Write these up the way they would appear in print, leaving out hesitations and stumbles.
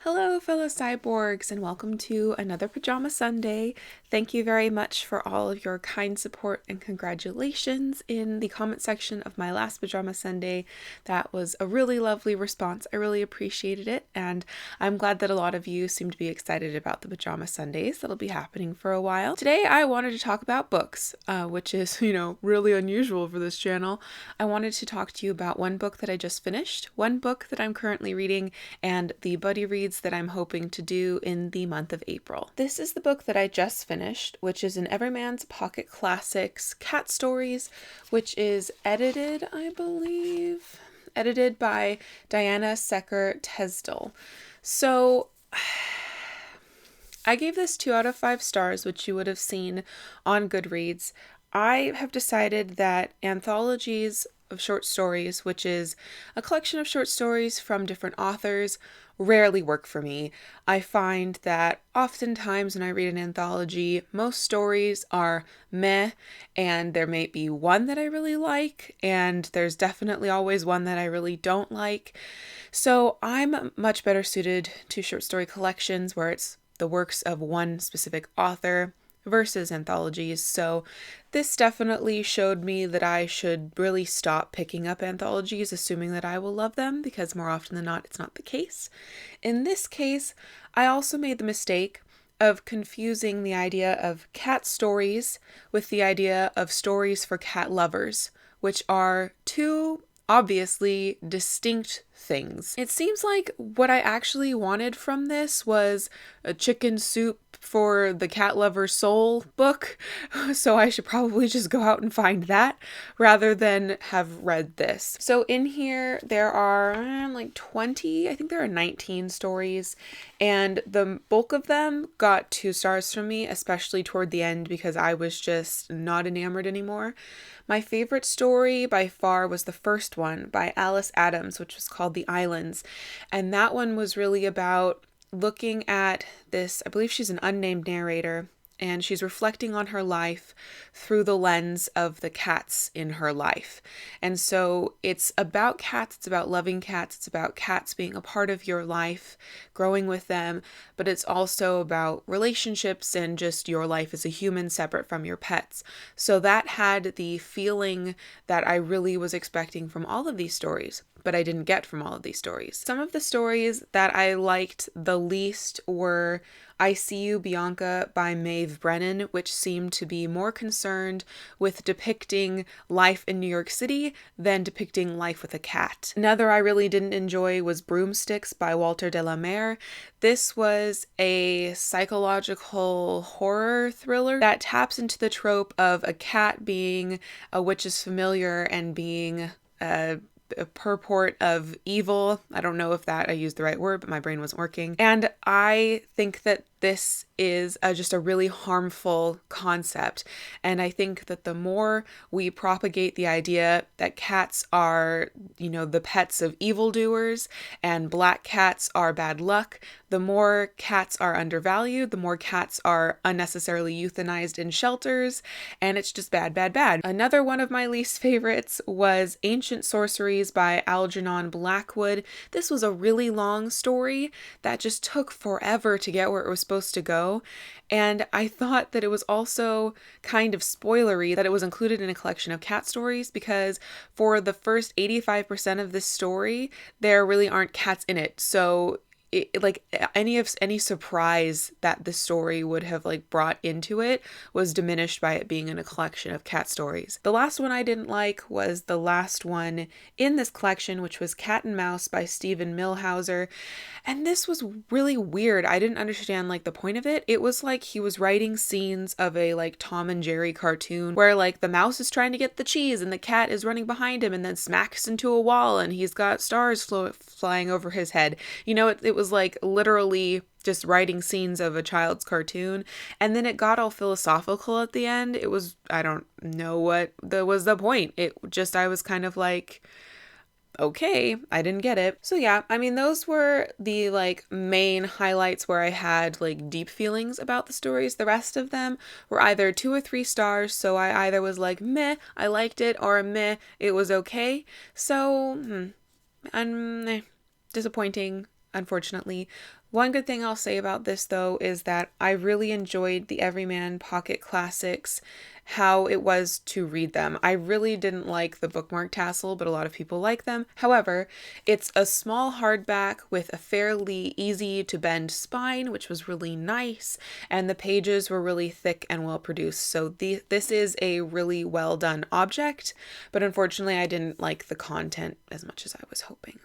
Hello, fellow cyborgs, and welcome to another Pajama Sunday. Thank you very much for all of your kind support and congratulations in the comment section of my last Pajama Sunday. That was a really lovely response. I really appreciated it, and I'm glad that a lot of you seem to be excited about the Pajama Sundays that'll be happening for a while. Today, I wanted to talk about books, which is, really unusual for this channel. I wanted to talk to you about one book that I just finished, one book that I'm currently reading, and the buddy reads that I'm hoping to do in the month of April. This is the book that I just finished, which is in Everyman's Pocket Classics Cat Stories, which is edited, I believe, by Diana Secker Tesdall. So I gave this 2 out of 5 stars, which you would have seen on Goodreads. I have decided that anthologies of short stories, which is a collection of short stories from different authors, rarely work for me. I find that oftentimes when I read an anthology, most stories are meh, and there may be one that I really like, and there's definitely always one that I really don't like. So I'm much better suited to short story collections where it's the works of one specific author versus anthologies. So this definitely showed me that I should really stop picking up anthologies assuming that I will love them, because more often than not it's not the case. In this case, I also made the mistake of confusing the idea of cat stories with the idea of stories for cat lovers, which are two obviously distinct things. It seems like what I actually wanted from this was a chicken soup for the cat lover soul book, so I should probably just go out and find that rather than have read this. So in here there are like 20, I think there are 19 stories, and the bulk of them got 2 stars from me, especially toward the end because I was just not enamored anymore. My favorite story by far was the first one by Alice Adams, which was called The Islands. And that one was really about looking at this, I believe she's an unnamed narrator, and she's reflecting on her life through the lens of the cats in her life. And so it's about cats, it's about loving cats, it's about cats being a part of your life, growing with them, but it's also about relationships and just your life as a human separate from your pets. So that had the feeling that I really was expecting from all of these stories, but I didn't get from all of these stories. Some of the stories that I liked the least were I See You, Bianca by Maeve Brennan, which seemed to be more concerned with depicting life in New York City than depicting life with a cat. Another I really didn't enjoy was Broomsticks by Walter de la Mare. This was a psychological horror thriller that taps into the trope of a cat being a witch's familiar and being a purport of evil. I don't know if I used the right word, but my brain wasn't working. And I think that this is just a really harmful concept. And I think that the more we propagate the idea that cats are, the pets of evildoers and black cats are bad luck, the more cats are undervalued, the more cats are unnecessarily euthanized in shelters, and it's just bad, bad, bad. Another one of my least favorites was Ancient Sorceries by Algernon Blackwood. This was a really long story that just took forever to get where it was supposed to go, and I thought that it was also kind of spoilery that it was included in a collection of cat stories, because for the first 85% of this story there really aren't cats in it. So any surprise that the story would have brought into it was diminished by it being in a collection of cat stories. The last one I didn't like was the last one in this collection, which was Cat and Mouse by Stephen Millhauser. And this was really weird. I didn't understand the point of it. It was like he was writing scenes of a Tom and Jerry cartoon where the mouse is trying to get the cheese and the cat is running behind him and then smacks into a wall and he's got stars flying over his head. It was literally just writing scenes of a child's cartoon, and then it got all philosophical at the end. I don't know what was the point. I was kind of okay, I didn't get it. So yeah, those were the main highlights where I had deep feelings about the stories. The rest of them were either 2 or 3 stars, so I either was meh, I liked it, or meh, it was okay. So disappointing, unfortunately. One good thing I'll say about this, though, is that I really enjoyed the Everyman Pocket Classics, how it was to read them. I really didn't like the bookmark tassel, but a lot of people like them. However, it's a small hardback with a fairly easy to bend spine, which was really nice, and the pages were really thick and well produced. So this is a really well done object, but unfortunately I didn't like the content as much as I was hoping.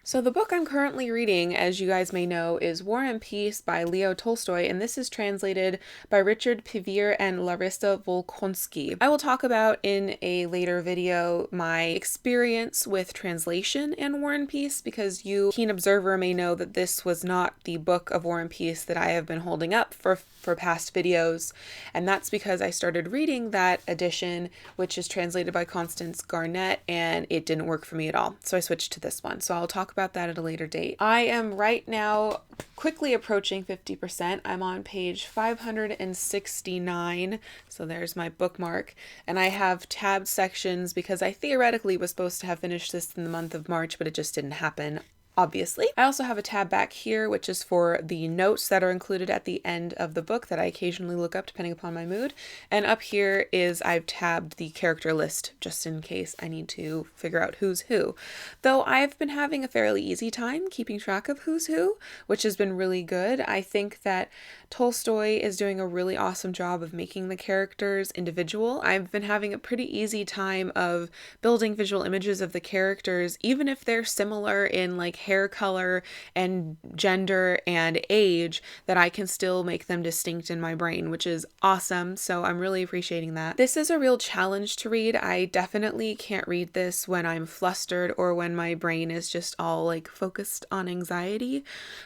So the book I'm currently reading, as you guys may know, is War and Peace by Leo Tolstoy, and this is translated by Richard Pivier and Larissa Volkonsky. I will talk about in a later video my experience with translation in War and Peace, because you, keen observer, may know that this was not the book of War and Peace that I have been holding up for past videos, and that's because I started reading that edition, which is translated by Constance Garnett, and it didn't work for me at all, so I switched to this one. So I'll talk about that at a later date. I am right now quickly approaching 50%. I'm on page 569, so there's my bookmark, and I have tabbed sections because I theoretically was supposed to have finished this in the month of March, but it just didn't happen, obviously. I also have a tab back here, which is for the notes that are included at the end of the book that I occasionally look up depending upon my mood. And up here is I've tabbed the character list just in case I need to figure out who's who. Though I've been having a fairly easy time keeping track of who's who, which has been really good. I think that Tolstoy is doing a really awesome job of making the characters individual. I've been having a pretty easy time of building visual images of the characters, even if they're similar in like hair color and gender and age, that I can still make them distinct in my brain, which is awesome. So I'm really appreciating that. This is a real challenge to read. I definitely can't read this when I'm flustered or when my brain is just all like focused on anxiety.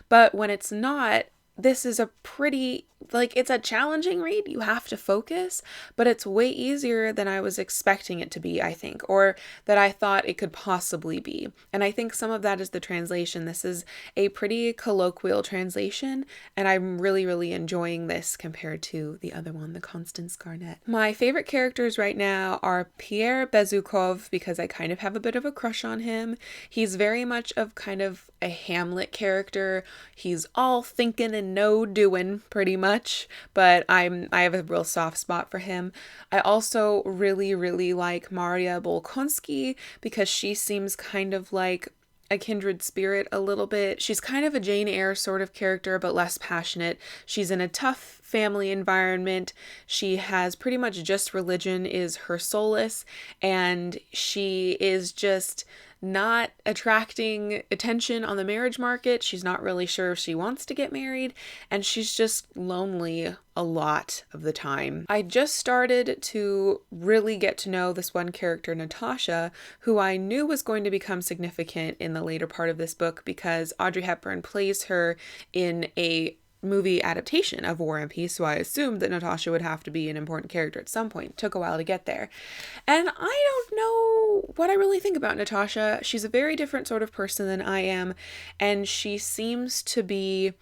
But when it's not, this is a pretty, it's a challenging read. You have to focus, but it's way easier than I was expecting it to be, I think, or that I thought it could possibly be. And I think some of that is the translation. This is a pretty colloquial translation, and I'm really, really enjoying this compared to the other one, the Constance Garnett. My favorite characters right now are Pierre Bezukhov, because I kind of have a bit of a crush on him. He's very much of kind of a Hamlet character. He's all thinking and no doing, pretty much, but I have a real soft spot for him. I also really, really like Maria Bolkonsky, because she seems kind of like a kindred spirit a little bit. She's kind of a Jane Eyre sort of character, but less passionate. She's in a tough family environment. She has pretty much just religion is her solace, and she is just not attracting attention on the marriage market. She's not really sure if she wants to get married, and she's just lonely a lot of the time. I just started to really get to know this one character, Natasha, who I knew was going to become significant in the later part of this book because Audrey Hepburn plays her in a movie adaptation of War and Peace, so I assumed that Natasha would have to be an important character at some point. It took a while to get there. And I don't know what I really think about Natasha. She's a very different sort of person than I am, and she seems to be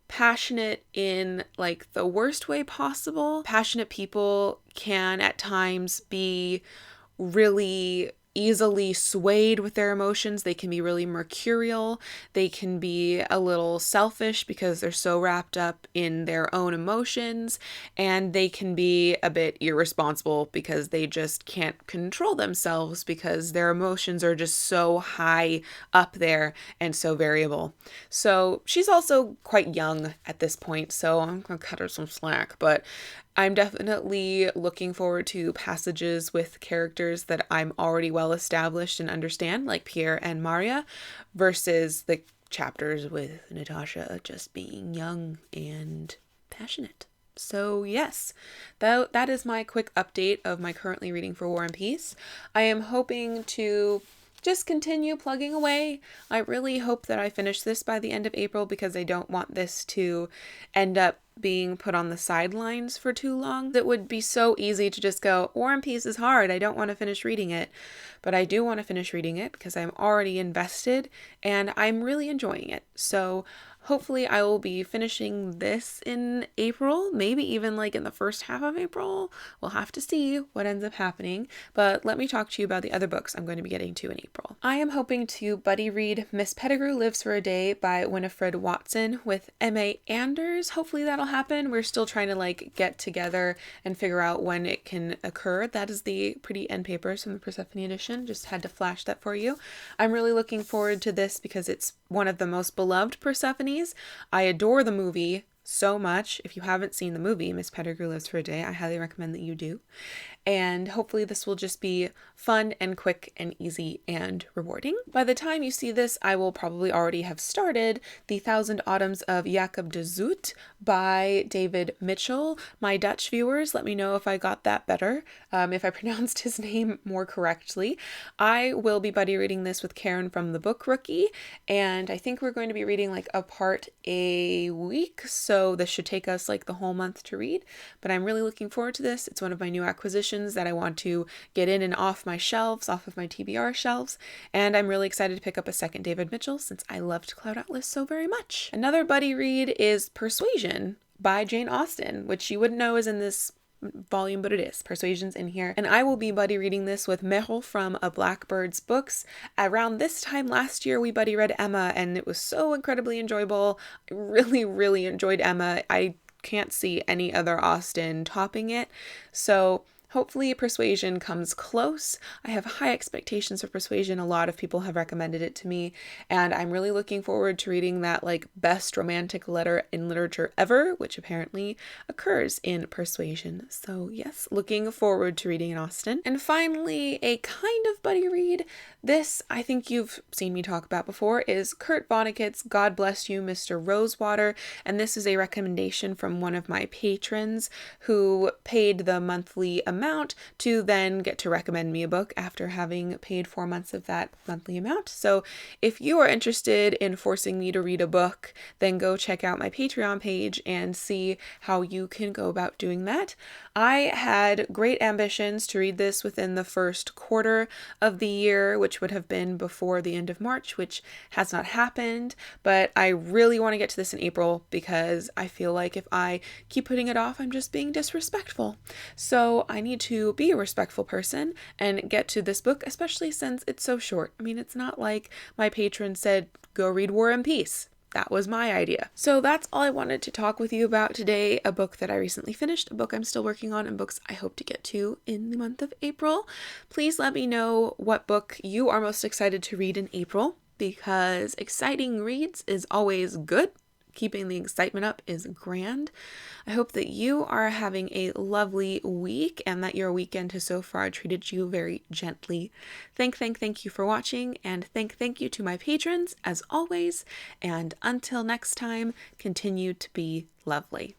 passionate in like the worst way possible. Passionate people can at times be really easily swayed with their emotions. They can be really mercurial. They can be a little selfish because they're so wrapped up in their own emotions, and they can be a bit irresponsible because they just can't control themselves because their emotions are just so high up there and so variable. So she's also quite young at this point, so I'm gonna cut her some slack, but I'm definitely looking forward to passages with characters that I'm already well established and understand, like Pierre and Maria, versus the chapters with Natasha just being young and passionate. So yes, that is my quick update of my currently reading for War and Peace. I am hoping to just continue plugging away. I really hope that I finish this by the end of April because I don't want this to end up being put on the sidelines for too long. It would be so easy to just go, War and Peace is hard, I don't want to finish reading it. But I do want to finish reading it because I'm already invested and I'm really enjoying it. So hopefully I will be finishing this in April, maybe even like in the first half of April. We'll have to see what ends up happening. But let me talk to you about the other books I'm going to be getting to in April. I am hoping to buddy read Miss Pettigrew Lives for a Day by Winifred Watson with M.A. Anders. Hopefully that'll happen. We're still trying to like get together and figure out when it can occur. That is the pretty end papers from the Persephone edition. Just had to flash that for you. I'm really looking forward to this because it's one of the most beloved Persephones. I adore the movie so much. If you haven't seen the movie, Miss Pettigrew Lives for a Day, I highly recommend that you do. And hopefully this will just be fun and quick and easy and rewarding. By the time you see this, I will probably already have started The Thousand Autumns of Jacob de Zoet by David Mitchell. My Dutch viewers, let me know if I got that better, if I pronounced his name more correctly. I will be buddy reading this with Karen from the Book Rookie, and I think we're going to be reading like a part a week, so this should take us like the whole month to read, but I'm really looking forward to this. It's one of my new acquisitions that I want to get in and off my shelves, off of my TBR shelves, and I'm really excited to pick up a second David Mitchell since I loved Cloud Atlas so very much. Another buddy read is Persuasion by Jane Austen, which you wouldn't know is in this volume, but it is. Persuasion's in here, and I will be buddy reading this with Meryl from A Blackbird's Books. Around this time last year, we buddy read Emma, and it was so incredibly enjoyable. I really enjoyed Emma. I can't see any other Austen topping it, so hopefully Persuasion comes close. I have high expectations for Persuasion. A lot of people have recommended it to me, and I'm really looking forward to reading that like best romantic letter in literature ever, which apparently occurs in Persuasion. So yes, looking forward to reading in Austen. And finally, a kind of buddy read. This, I think you've seen me talk about before, is Kurt Vonnegut's God Bless You, Mr. Rosewater, and this is a recommendation from one of my patrons who paid the monthly amount to then get to recommend me a book after having paid 4 months of that monthly amount. So if you are interested in forcing me to read a book, then go check out my Patreon page and see how you can go about doing that. I had great ambitions to read this within the first quarter of the year, which would have been before the end of March, which has not happened, but I really want to get to this in April because I feel like if I keep putting it off, I'm just being disrespectful. So I need to be a respectful person and get to this book, especially since it's so short. I mean, it's not like my patron said, go read War and Peace. That was my idea. So that's all I wanted to talk with you about today. A book that I recently finished, a book I'm still working on, and books I hope to get to in the month of April. Please let me know what book you are most excited to read in April, because exciting reads is always good. Keeping the excitement up is grand. I hope that you are having a lovely week and that your weekend has so far treated you very gently. Thank you for watching, and thank you to my patrons as always. And until next time, continue to be lovely.